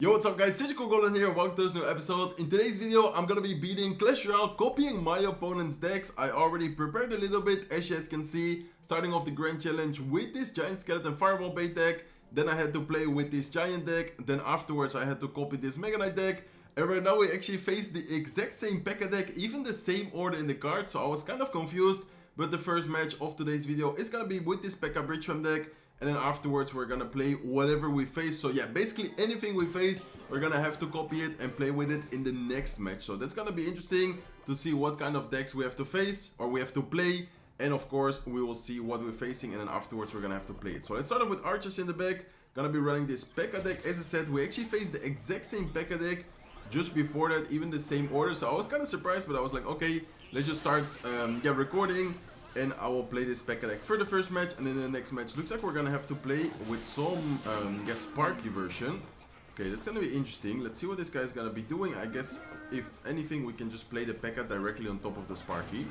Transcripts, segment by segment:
Yo, what's up guys, Goblin here, welcome to this new episode. In today's video, I'm gonna be beating Clash Royale, copying my opponent's decks. I already prepared a little bit, as you guys can see, starting off the Grand Challenge with this Giant Skeleton Fireball bait deck. Then I had to play with this Giant deck, then afterwards I had to copy this Mega Knight deck. And right now we actually face the exact same P.E.K.K.A deck, even the same order in the card, so I was kind of confused. But the first match of today's video is gonna be with this P.E.K.K.A Bridge Swim deck. And then afterwards we're gonna play whatever we face. So yeah, basically anything we face, we're gonna have to copy it and play with it in the next match. So that's gonna be interesting to see what kind of decks we have to face or we have to play. And of course we will see what we're facing, and then afterwards we're gonna have to play it. So let's start off with archers in the back. Gonna be running this P.E.K.K.A deck. As I said, we actually faced the exact same P.E.K.K.A deck just before that, even the same order. So I was kind of surprised, but I was like, okay, let's just start recording. And I will play this P.E.K.K.A deck for the first match, and then the next match looks like we're gonna have to play with some Sparky version. Okay, that's gonna be interesting. Let's see what this guy's gonna be doing. I guess if anything we can just play the P.E.K.K.A directly on top of the Sparky.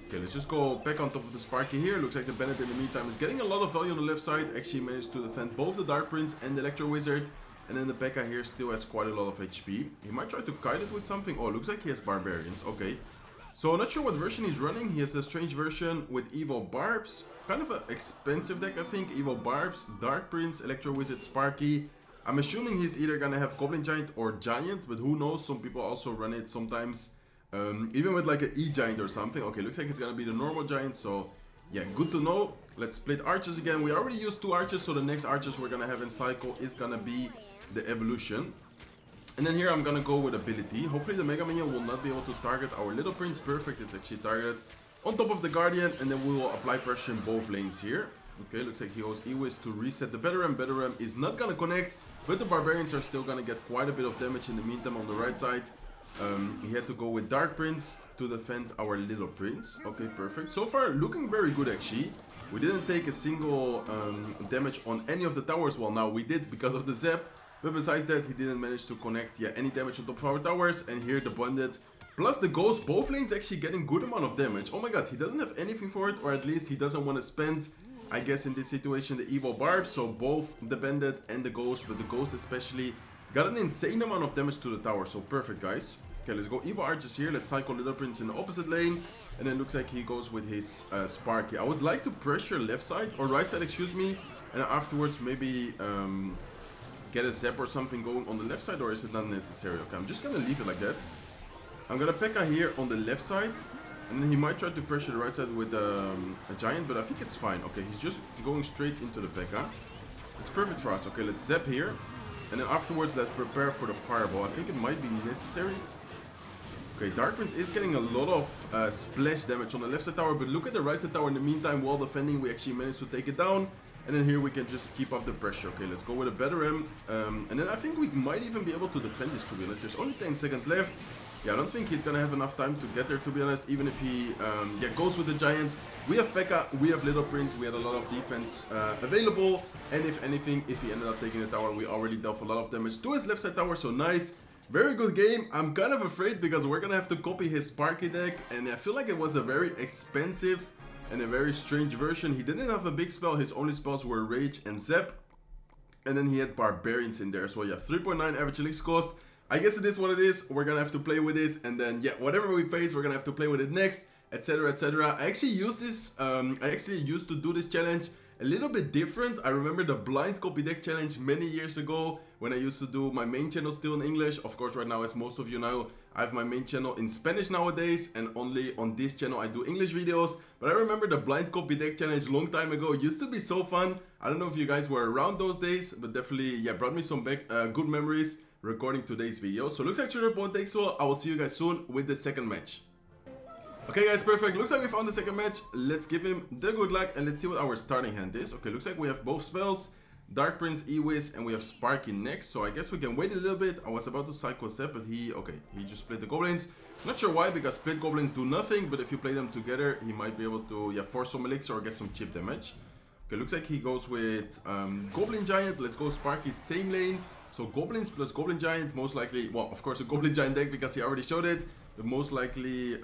Okay, let's just go P.E.K.K.A on top of the Sparky here. Looks like the Bandit in the meantime is getting a lot of value on the left side. Actually managed to defend both the Dark Prince and the Electro Wizard. And then the P.E.K.K.A here still has quite a lot of HP. He might try to kite it with something. Oh, looks like he has Barbarians. Okay. So, not sure what version he's running. He has a strange version with Evil Barbs. Kind of an expensive deck, I think. Evil Barbs, Dark Prince, Electro Wizard, Sparky. I'm assuming he's either gonna have Goblin Giant or Giant, but who knows? Some people also run it sometimes, even with like an E-Giant or something. Okay, looks like it's gonna be the normal Giant, so yeah, good to know. Let's split archers again. We already used 2 archers, so the next archers we're gonna have in cycle is gonna be the Evolution. And then here I'm gonna go with ability. Hopefully the Mega Minion will not be able to target our Little Prince. Perfect, it's actually targeted on top of the Guardian, and then we will apply pressure in both lanes here. Okay, looks like he goes E-Wiz to reset the Batteram. Batteram is not gonna connect, but the Barbarians are still gonna get quite a bit of damage in the meantime on the right side. He had to go with Dark Prince to defend our Little Prince. Okay, perfect. So far looking very good actually. We didn't take a single damage on any of the towers. Well, now we did because of the Zap. But besides that, he didn't manage to connect any damage on top of our towers. And here the Bandit plus the Ghost, both lanes actually getting good amount of damage. Oh my god, he doesn't have anything for it, or at least he doesn't want to spend, I guess in this situation, the Evil Barb. So both the Bandit and the Ghost, but the Ghost especially, got an insane amount of damage to the tower. So perfect, guys. Okay, let's go Evil Archers here. Let's cycle Little Prince in the opposite lane. And then looks like he goes with his Sparky. I would like to pressure left side, or right side, excuse me. And afterwards maybe get a Zap or something going on the left side, or is it not necessary? Okay, I'm just gonna leave it like that. I'm gonna P.E.K.K.A here on the left side, and then he might try to pressure the right side with a Giant, but I think it's fine. Okay, he's just going straight into the P.E.K.K.A. It's perfect for us. Okay, let's Zap here, and then afterwards let's prepare for the Fireball. I think it might be necessary. Okay, Dark Prince is getting a lot of splash damage on the left side tower, but look at the right side tower in the meantime. While defending, we actually managed to take it down. And then here we can just keep up the pressure. Okay, let's go with a Batteram. And then I think we might even be able to defend this, to be honest. There's only 10 seconds left. Yeah, I don't think he's gonna have enough time to get there, to be honest. Even if he goes with the Giant. We have P.E.K.K.A, we have Little Prince. We had a lot of defense available. And if anything, if he ended up taking the tower, we already dealt a lot of damage to his left side tower. So nice. Very good game. I'm kind of afraid because we're gonna have to copy his Sparky deck. And I feel like it was a very expensive and a very strange version. He didn't have a big spell. His only spells were Rage and Zap. And then he had Barbarians in there. So yeah, 3.9 average elixir cost. I guess it is what it is. We're gonna have to play with this. And then yeah, whatever we face, we're gonna have to play with it next, etc, etc. I actually use this, I actually used to do this challenge a little bit different. I remember the blind copy deck challenge many years ago when I used to do my main channel still in English. Of course, right now, as most of you know, I have my main channel in Spanish nowadays, and only on this channel I do English videos. But I remember the blind copy deck challenge long time ago. It used to be so fun. I don't know if you guys were around those days, but definitely, yeah, brought me some back good memories recording today's video. So looks like your opponent takes well. I will see you guys soon with the second match. Okay guys, perfect. Looks like we found the second match. Let's give him the good luck and let's see what our starting hand is. Okay, looks like we have both spells, Dark Prince, E-Wiz, and we have Sparky next. So I guess we can wait a little bit. I was about to cycle Zap, but he just split the Goblins. Not sure why, because split Goblins do nothing, but if you play them together, he might be able to force some elixir or get some chip damage. Okay, looks like he goes with Goblin Giant. Let's go Sparky, same lane. So Goblins plus Goblin Giant, most likely, well, of course a Goblin Giant deck because he already showed it. But most likely,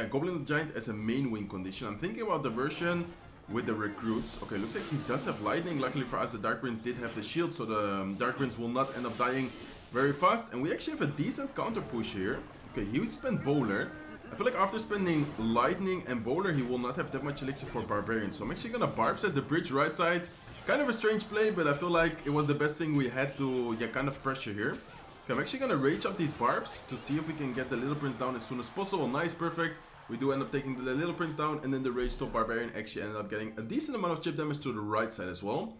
Goblin Giant as a main win condition. I'm thinking about the version with the recruits. Okay, looks like he does have lightning. Luckily for us, the Dark Prince did have the shield, so the Dark Prince will not end up dying very fast. And we actually have a decent counter push here. Okay, he would spend Bowler. I feel like after spending lightning and Bowler, he will not have that much elixir for Barbarian. So I'm actually gonna barb set the bridge right side. Kind of a strange play, but I feel like it was the best thing we had to, yeah, kind of pressure here. Okay, I'm actually gonna rage up these barbs to see if we can get the Little Prince down as soon as possible. Nice, perfect. We do end up taking the Little Prince down, and then the Rage Top Barbarian actually ended up getting a decent amount of chip damage to the right side as well.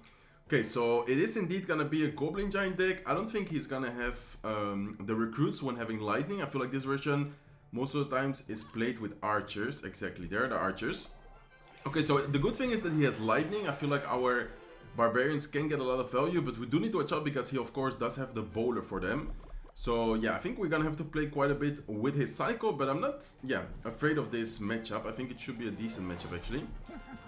Okay, so it is indeed gonna be a Goblin Giant deck. I don't think he's gonna have the recruits when having lightning. I feel like this version most of the times is played with archers. Exactly, there are the archers. Okay, so the good thing is that he has lightning. I feel like our barbarians can get a lot of value, but we do need to watch out because he of course does have the bowler for them. So yeah, I think we're gonna have to play quite a bit with his cycle, but I'm not, yeah, afraid of this matchup. I think it should be a decent matchup actually.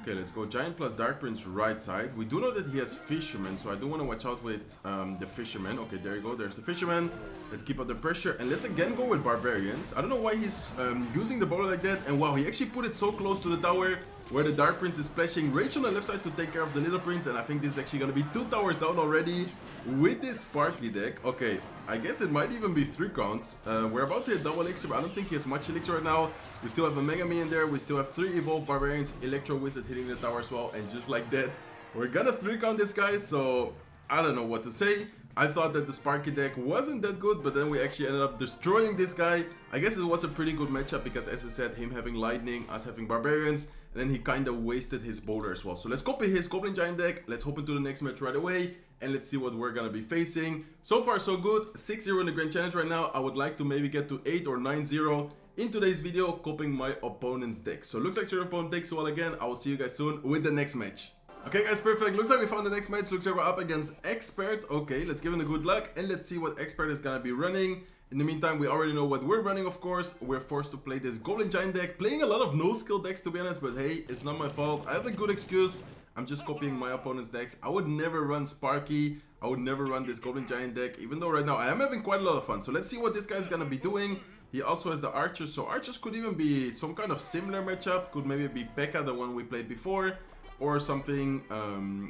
Okay, let's go Giant plus Dark Prince right side. We do know that he has Fisherman, so I do want to watch out with the Fisherman. Okay, there you go, there's the Fisherman. Let's keep up the pressure, and let's again go with Barbarians. I don't know why he's using the bowler like that, and wow, he actually put it so close to the tower where the Dark Prince is splashing. Rage on the left side to take care of the Little Prince, and I think this is actually going to be 2 towers down already with this Sparky deck. Okay, I guess it might even be 3 counts. We're about to hit double elixir, but I don't think he has much elixir right now. We still have a Mega Me in there. We still have 3 evolved barbarians, Electro Wizard hitting the tower as well, and just like that, we're gonna 3 count this guy. So I don't know what to say. I thought that the Sparky deck wasn't that good, but then we actually ended up destroying this guy. I guess it was a pretty good matchup because, as I said, him having lightning, us having barbarians, and then he kind of wasted his bowler as well. So let's copy his Goblin Giant deck. Let's hop into the next match right away, and let's see what we're gonna be facing. So far so good, 6-0 in the Grand Challenge right now. I would like to maybe get to 8 or 9-0 in today's video, copying my opponent's deck. So looks like your opponent takes well again. I will see you guys soon with the next match. Okay guys, perfect. Looks like we found the next match. Looks like we're up against Expert. Okay, let's give him a good luck and let's see what Expert is gonna be running. In the meantime, we already know what we're running, of course. We're forced to play this Goblin Giant deck. Playing a lot of no-skill decks, to be honest, but hey, it's not my fault. I have a good excuse. I'm just copying my opponent's decks. I would never run Sparky. I would never run this Goblin Giant deck, even though right now I am having quite a lot of fun. So let's see what this guy's gonna be doing. He also has the Archers, so Archers could even be some kind of similar matchup. Could maybe be P.E.K.K.A, the one we played before, or something,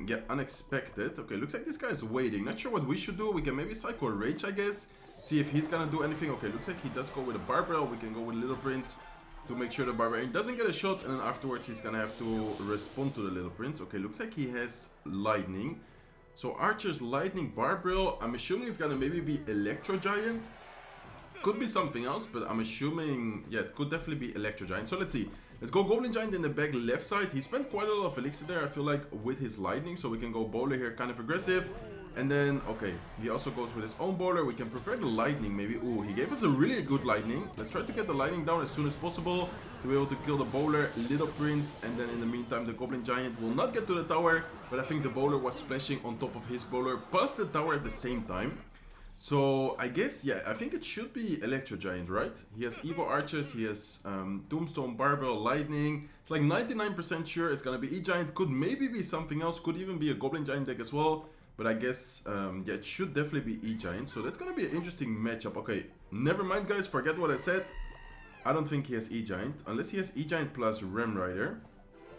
yeah, unexpected. Okay, looks like this guy is waiting. Not sure what we should do. We can maybe cycle Rage, I guess. See if he's gonna do anything. Okay, looks like he does go with a Barbell. We can go with Little Prince to make sure the Barbarian doesn't get a shot, and then afterwards he's gonna have to respond to the Little Prince. Okay, looks like he has Lightning. So Archer's Lightning Barbell. I'm assuming it's gonna maybe be Electro Giant. Could be something else, but I'm assuming, yeah, it could definitely be Electro Giant. So let's see. Let's go Goblin Giant in the back left side. He spent quite a lot of elixir there, I feel like, with his lightning. So we can go bowler here, kind of aggressive. And then, okay, he also goes with his own bowler. We can prepare the lightning maybe. Ooh, he gave us a really good lightning. Let's try to get the lightning down as soon as possible to be able to kill the bowler, Little Prince. And then in the meantime, the Goblin Giant will not get to the tower. But I think the bowler was splashing on top of his bowler plus the tower at the same time. So I guess, yeah, I think it should be Electro Giant, right? He has Evo Archers, he has Tombstone, Barbell, Lightning. It's like 99% sure it's gonna be E-Giant. Could maybe be something else, could even be a Goblin Giant deck as well. But I guess, yeah, it should definitely be E-Giant. So that's gonna be an interesting matchup. Okay, never mind guys, forget what I said. I don't think he has E-Giant, unless he has E-Giant plus Ram Rider.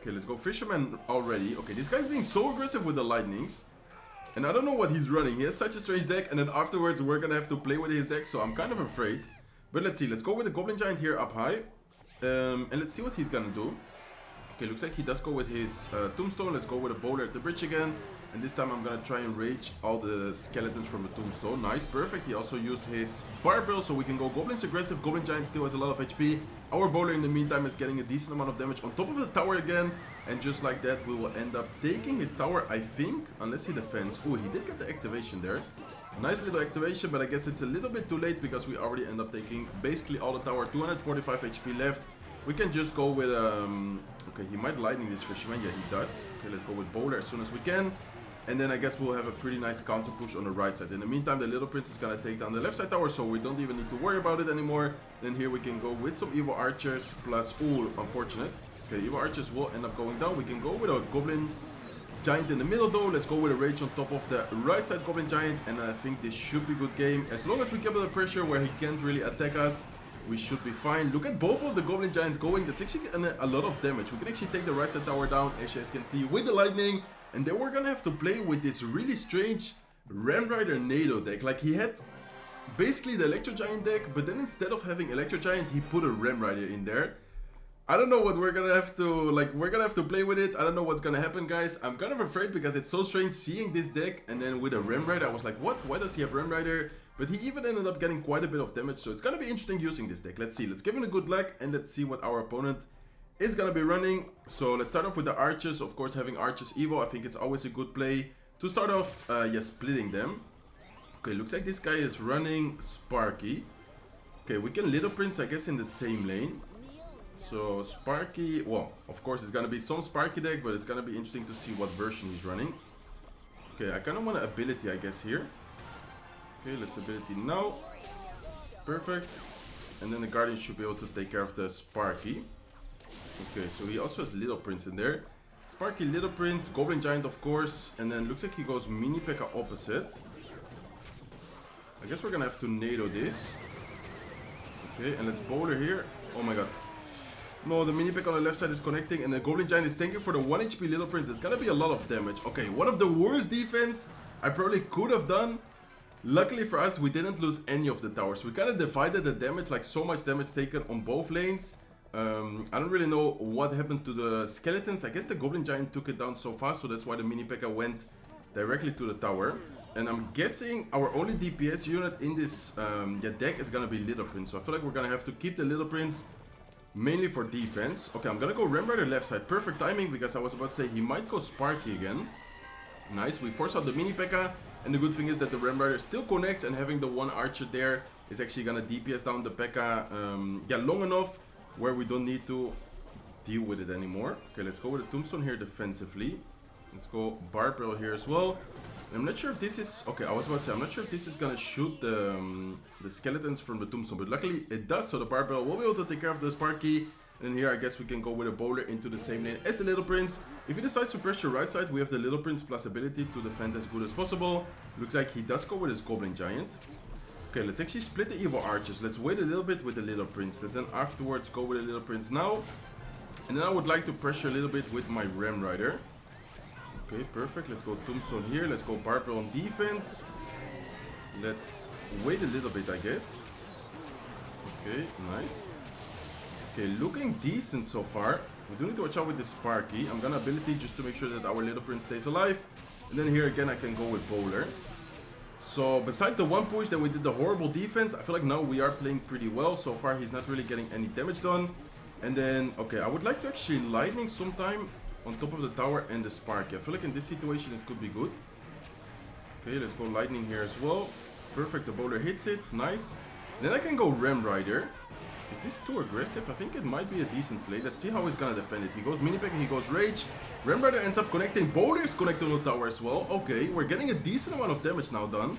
Okay, let's go Fisherman already. Okay, this guy's being so aggressive with the Lightnings. And I don't know what he's running. He has such a strange deck, and then afterwards we're gonna have to play with his deck, so I'm kind of afraid. But let's see, let's go with the Goblin Giant here up high. And let's see what he's gonna do. Okay, looks like he does go with his Tombstone. Let's go with a bowler at the bridge again. And this time I'm gonna try and rage all the skeletons from the Tombstone. Nice, perfect. He also used his Barbell, so we can go Goblins aggressive. Goblin Giant still has a lot of HP. Our bowler in the meantime is getting a decent amount of damage on top of the tower again. And just like that, we will end up taking his tower, I think, unless he defends. Oh, he did get the activation there. Nice little activation, but I guess it's a little bit too late because we already end up taking basically all the tower. 245 HP left. We can just go with, okay, he might lightning this Fisherman. Yeah, he does. Okay, let's go with bowler as soon as we can. And then I guess we'll have a pretty nice counter push on the right side. In the meantime, the Little Prince is gonna take down the left side tower, so we don't even need to worry about it anymore. Then here we can go with some Evo Archers plus, ooh, unfortunate. Okay, Evo Archers will end up going down. We can go with a Goblin Giant in the middle though. Let's go with a Rage on top of the right side Goblin Giant. And I think this should be a good game. As long as we keep the pressure where he can't really attack us. we should be fine. Look at both of the Goblin Giants going. That's actually a lot of damage. We can actually take the right side tower down, as you guys can see, with the lightning. And then we're gonna have to play with this really strange Ram Rider NATO deck. Like, he had basically the Electro Giant deck, but then instead of having Electro Giant, he put a Ram Rider in there. I don't know what we're gonna have to, like, we're gonna have to play with it. I don't know what's gonna happen, guys. I'm kind of afraid because it's so strange seeing this deck and then with a Ram Rider, I was like, what? Why does he have Ram Rider? But he even ended up getting quite a bit of damage, so it's gonna be interesting using this deck. Let's see, let's give him a good luck and let's see what our opponent is gonna be running. So let's start off with the archers. Of course, having archers evo, I think it's always a good play to start off, splitting them. Okay, looks like this guy is running Sparky. Okay, we can Little Prince, I guess, in the same lane. So Sparky, well, of course it's gonna be some Sparky deck, but it's gonna be interesting to see what version he's running. Okay, I kind of want an ability, I guess, here. Okay, let's ability now. Perfect. And then the Guardian should be able to take care of the Sparky. Okay, so he also has Little Prince in there. Sparky, Little Prince, Goblin Giant, of course. And then looks like he goes Mini P.E.K.K.A opposite. I guess we're gonna have to NATO this. Okay, and let's bowler here. Oh my god. No, the Mini P.E.K.K.A on the left side is connecting, and the Goblin Giant is tanking for the 1 HP Little Prince. It's gonna be a lot of damage. Okay, one of the worst defense I probably could have done. Luckily for us, we didn't lose any of the towers. We kind of divided the damage, like so much damage taken on both lanes. I don't really know what happened to the skeletons. I guess the Goblin Giant took it down so fast, so that's why the Mini P.E.K.K.A went directly to the tower. And I'm guessing our only DPS unit in this deck is gonna be Little Prince. So I feel like we're gonna have to keep the Little Prince mainly for defense. Okay, I'm gonna go Ram Rider left side. Perfect timing, because I was about to say he might go Sparky again. Nice, we force out the Mini P.E.K.K.A. And the good thing is that the Ram Rider still connects, and having the one archer there is actually gonna DPS down the P.E.K.K.A long enough where we don't need to deal with it anymore. Okay, let's go with a Tombstone here defensively. Let's go Barbell here as well. And I'm not sure if this is... Okay, I was about to say, I'm not sure if this is gonna shoot the skeletons from the Tombstone, but luckily it does, so the Barbell will be able to take care of the Sparky. And here I guess we can go with a bowler into the same lane as the Little Prince. If he decides to pressure right side, we have the Little Prince plus ability to defend as good as possible. Looks like he does go with his Goblin Giant. Okay, let's actually split the Evil Archers. Let's wait a little bit with the Little Prince. Let's then afterwards go with the Little Prince now. And then I would like to pressure a little bit with my Ram Rider. Okay, perfect. Let's go Tombstone here. Let's go Barbell on defense. Let's wait a little bit, I guess. Okay, nice. Okay, looking decent so far. We do need to watch out with the Sparky. I'm gonna ability just to make sure that our Little Prince stays alive. And then here again I can go with Bowler. So besides the one push that we did the horrible defense, I feel like now we are playing pretty well. So far he's not really getting any damage done. And then, okay, I would like to actually Lightning sometime on top of the tower and the Sparky. I feel like in this situation it could be good. Okay, let's go Lightning here as well. Perfect, the Bowler hits it, nice. And then I can go Ram Rider. Is this too aggressive? I think it might be a decent play. Let's see how he's gonna defend it. He goes Mini P.E.K.K.A, he goes Rage. Ram Rider ends up connecting. Bowler is connected on the tower as well. Okay, we're getting a decent amount of damage now done.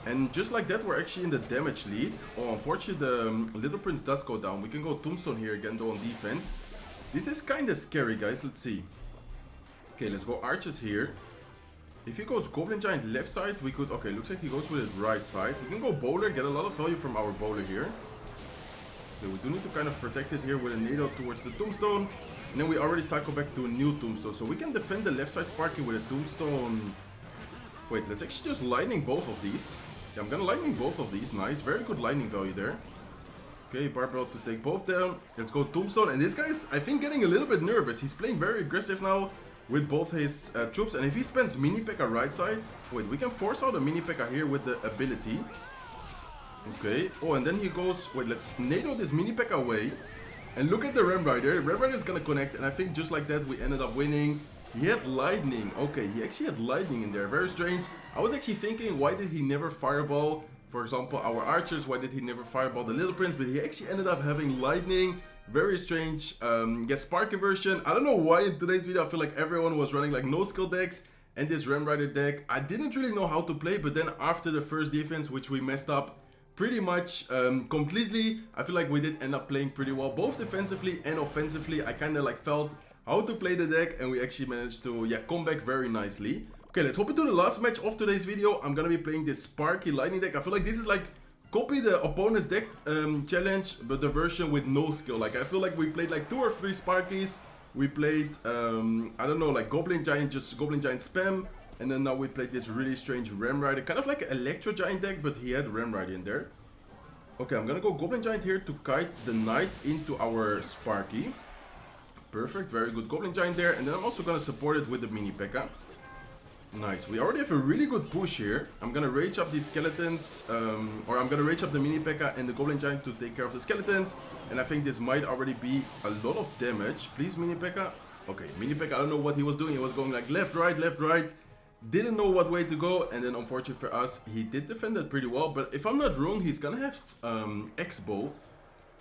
And just like that, we're actually in the damage lead. Oh, unfortunately, the Little Prince does go down. We can go Tombstone here again, though, on defense. This is kind of scary, guys. Let's see. Okay, let's go Archers here. If he goes Goblin Giant left side, we could... Okay, looks like he goes with it right side. We can go Bowler, get a lot of value from our Bowler here. Okay, we do need to kind of protect it here with a NATO towards the Tombstone. And then we already cycle back to a new Tombstone. So we can defend the left side Sparky with a Tombstone. Wait, let's actually just Lightning both of these. Yeah, I'm gonna Lightning both of these. Nice, very good Lightning value there. Okay, Barbell to take both down. Let's go Tombstone. And this guy's, I think, getting a little bit nervous. He's playing very aggressive now with both his troops. And if he spends Mini P.E.K.K.A right side... Wait, we can force out a Mini P.E.K.K.A here with the ability. Okay. Oh, and then he goes... Wait, let's NATO this Mini P.E.K.K.A away. And look at the Ram Rider. Ram Rider is gonna connect. And I think just like that, we ended up winning. He had Lightning. Okay, he actually had Lightning in there. Very strange. I was actually thinking, why did he never Fireball, for example, our Archers? Why did he never Fireball the Little Prince? But he actually ended up having Lightning. Very strange. Get Sparky version. I don't know why in today's video I feel like everyone was running like no skill decks and this Ram Rider deck. I didn't really know how to play, but then after the first defense, which we messed up pretty much completely, I feel like we did end up playing pretty well, both defensively and offensively. I kind of like felt how to play the deck, and we actually managed to, yeah, come back very nicely. Okay, let's hop into the last match of today's video. I'm gonna be playing this Sparky Lightning deck. I feel like this is like copy the opponent's deck challenge, but the version with no skill. Like, I feel like we played like 2 or 3 Sparkies. We played, I don't know, like Goblin Giant, just Goblin Giant spam. And then now we played this really strange Ram Rider, kind of like an Electro Giant deck, but he had Ram Rider in there. Okay, I'm gonna go Goblin Giant here to kite the Knight into our Sparky. Perfect, very good Goblin Giant there. And then I'm also gonna support it with the Mini P.E.K.K.A. Nice, we already have a really good push here. I'm gonna rage up these skeletons, or I'm gonna rage up the Mini P.E.K.K.A. and the Goblin Giant to take care of the skeletons. And I think this might already be a lot of damage. Please, Mini P.E.K.K.A. Okay, Mini P.E.K.K.A, I don't know what he was doing. He was going like left, right, left, right. Didn't know what way to go, and then unfortunately for us, he did defend that pretty well. But if I'm not wrong, he's gonna have X-Bow.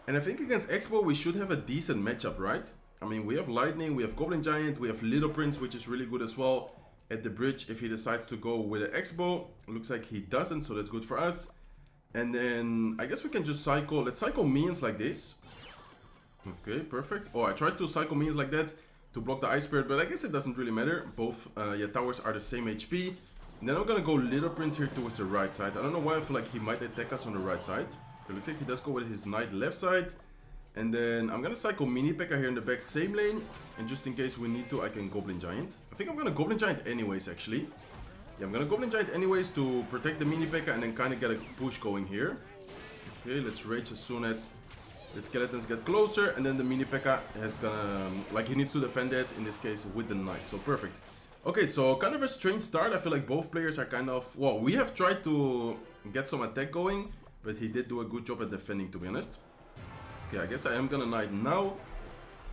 And I think against X-Bow, we should have a decent matchup, right? I mean, we have Lightning, we have Goblin Giant, we have Little Prince, which is really good as well. At the bridge, if he decides to go with an X-Bow, looks like he doesn't, so that's good for us. And then, I guess we can just cycle, let's cycle minions like this. Okay, perfect. Oh, I tried to cycle minions like that to block the Ice Spirit, but I guess it doesn't really matter. Both towers are the same HP. And then I'm gonna go Little Prince here towards the right side. I don't know why I feel like he might attack us on the right side. It looks like he does go with his Knight left side. And then I'm gonna cycle Mini P.E.K.K.A here in the back, same lane. And just in case we need to, I can Goblin Giant. I think I'm gonna Goblin Giant anyways, actually. Yeah, I'm gonna Goblin Giant anyways to protect the Mini P.E.K.K.A and then kind of get a push going here. Okay, let's rage as soon as the skeletons get closer, and then the Mini P.E.K.K.A has gonna, like, he needs to defend it, in this case with the Knight, so perfect. Okay, so kind of a strange start. I feel like both players are kind of, well, we have tried to get some attack going, but he did do a good job at defending, to be honest. Okay, I guess I am gonna Knight now.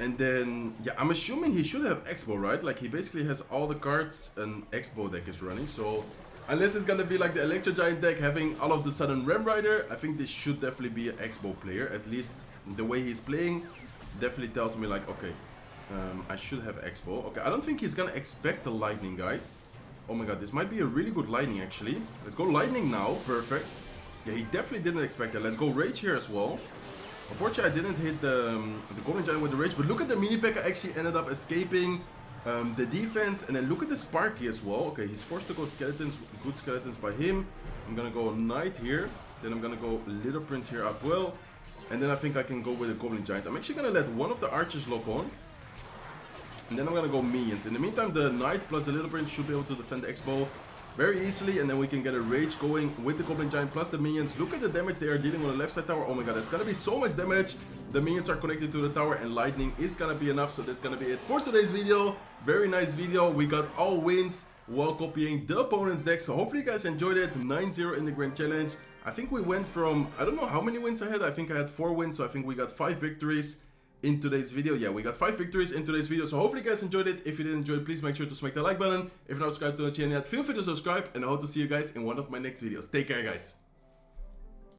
And then, yeah, I'm assuming he should have X-Bow, right? Like, he basically has all the cards and X-Bow deck is running, so unless it's gonna be like the Electro Giant deck having all of the sudden Ram Rider, I think this should definitely be an X-Bow player. At least the way he's playing definitely tells me like, okay, I should have X-Bow. Okay, I don't think he's gonna expect the Lightning, guys. Oh my god, this might be a really good Lightning actually. Let's go Lightning now, perfect. Yeah, he definitely didn't expect that. Let's go Rage here as well. Unfortunately, I didn't hit the Goblin Giant with the Rage, but look at the Mini P.E.K.K.A actually ended up escaping the defense, and then look at the Sparky as well. Okay, he's forced to go skeletons, good skeletons by him. I'm gonna go Knight here, then I'm gonna go Little Prince here as well, and then I think I can go with the Goblin Giant. I'm actually gonna let one of the archers lock on, and then I'm gonna go minions. In the meantime, the Knight plus the Little Prince should be able to defend the X-Bow very easily, and then we can get a Rage going with the Goblin Giant plus the minions. Look at the damage they are dealing on the left side tower. Oh my god, it's gonna be so much damage. The minions are connected to the tower, and Lightning is gonna be enough, so that's gonna be it for today's video. Very nice video. We got all wins while copying the opponent's deck, so hopefully you guys enjoyed it. 9-0 in the Grand Challenge. I think we went from, I don't know how many wins I had. I think I had 4 wins, so I think we got 5 victories in today's video. Yeah, we got 5 victories in today's video, so hopefully you guys enjoyed it. If you did enjoy it, please make sure to smack the like button. If you're not subscribed to the channel yet, feel free to subscribe, and I hope to see you guys in one of my next videos. Take care, guys.